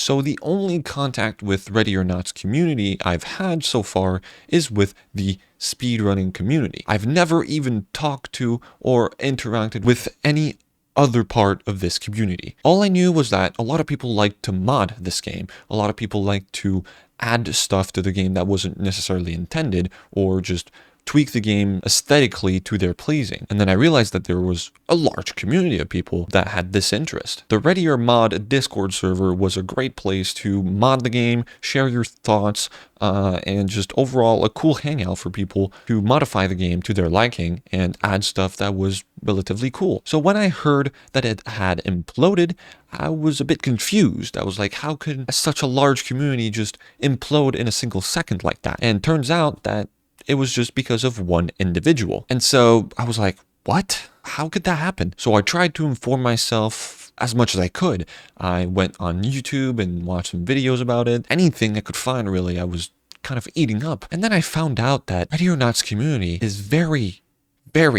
So the only contact with Ready or Not's community I've had so far is with the speedrunning community. I've never even talked to or interacted with any other part of this community. All I knew was that a lot of people like to mod this game. A lot of people like to add stuff to the game that wasn't necessarily intended, or just tweak the game aesthetically to their pleasing. And then I realized that there was a large community of people that had this interest. The Ready or Mod Discord server was a great place to mod the game, share your thoughts, and just overall a cool hangout for people to modify the game to their liking and add stuff that was relatively cool. So when I heard that it had imploded, I was a bit confused. I was like, how could such a large community just implode in a single second like that? And turns out that it was just because of one individual. And so I was like, what? How could that happen? So I tried to inform myself as much as I could. I went on YouTube and watched some videos about it. Anything I could find, really, I was kind of eating up. And then I found out that Ready or Not's community is very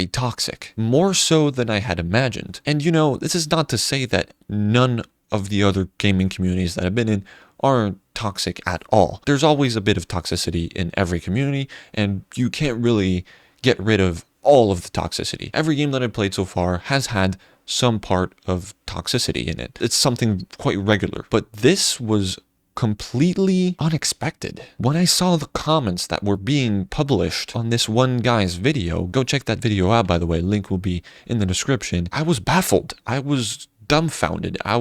toxic. More so than I had imagined. And you know, this is not to say that none of the other gaming communities that I've been in aren't toxic at all. There's always a bit of toxicity in every community, and you can't really get rid of all of the toxicity. Every game that I've played so far has had some part of toxicity in it. It's something quite regular, but this was completely unexpected. When I saw the comments that were being published on this one guy's video, go check that video out, by the way, link will be in the description, I was baffled. I was dumbfounded. I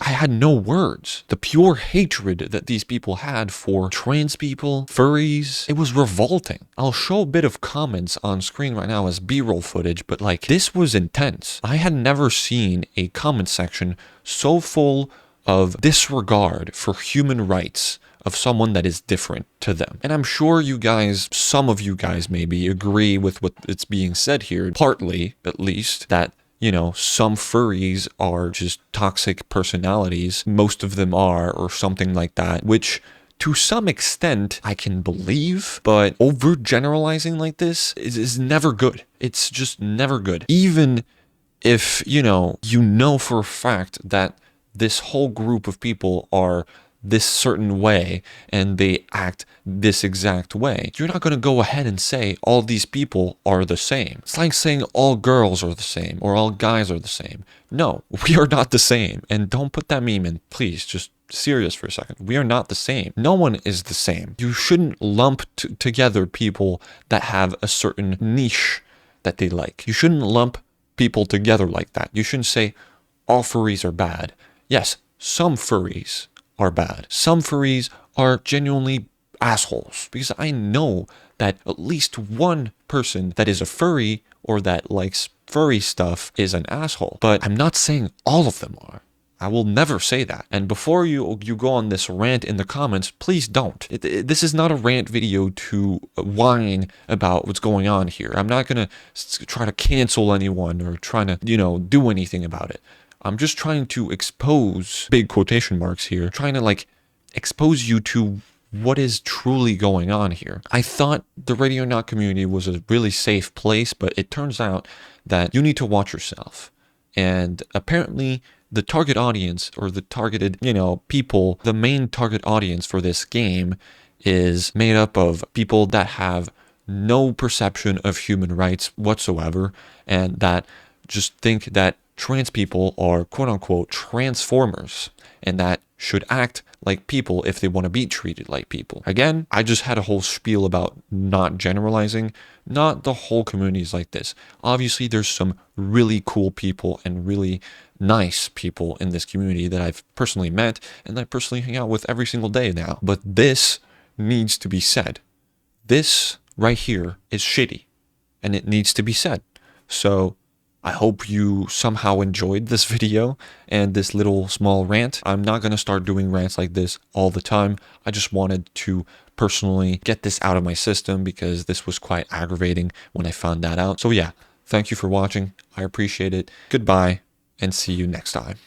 had no words. The pure hatred that these people had for trans people, furries, it was revolting. I'll show a bit of comments on screen right now as B-roll footage, but like, this was intense. I had never seen a comment section so full of disregard for human rights of someone that is different to them. And I'm sure you guys, some of you guys maybe, agree with what it's being said here, partly at least, that you know, some furries are just toxic personalities. Most of them are, or something like that, which to some extent I can believe, but overgeneralizing like this is never good. It's just never good. Even if, you know for a fact that this whole group of people are this certain way and they act this exact way, you're not going to go ahead and say all these people are the same. It's like saying all girls are the same or all guys are the same. No, we are not the same. And don't put that meme in, please. Just serious for a second. We are not the same. No one is the same. You shouldn't lump together people that have a certain niche that they like. You shouldn't lump people together like that. You shouldn't say all furries are bad. Yes, some furries are bad. Some furries are genuinely assholes, because I know that at least one person that is a furry or that likes furry stuff is an asshole. But I'm not saying all of them are. I will never say that. And before you go on this rant in the comments, please don't. This is not a rant video to whine about what's going on here. I'm not going to try to cancel anyone or trying to, do anything about it. I'm just trying to expose, big quotation marks here, trying to expose you to what is truly going on here. I thought the Ready or Not community was a really safe place, but it turns out that you need to watch yourself. And apparently the target audience, or the targeted, people, the main target audience for this game is made up of people that have no perception of human rights whatsoever, and that just think that trans people are quote-unquote transformers and that should act like people if they want to be treated like people. Again, I just had a whole spiel about not generalizing. Not the whole community is like this. Obviously, there's some really cool people and really nice people in this community that I've personally met and I personally hang out with every single day now. But this needs to be said. This right here is shitty and it needs to be said. So I hope you somehow enjoyed this video and this little small rant. I'm not going to start doing rants like this all the time. I just wanted to personally get this out of my system because this was quite aggravating when I found that out. So yeah, thank you for watching. I appreciate it. Goodbye and see you next time.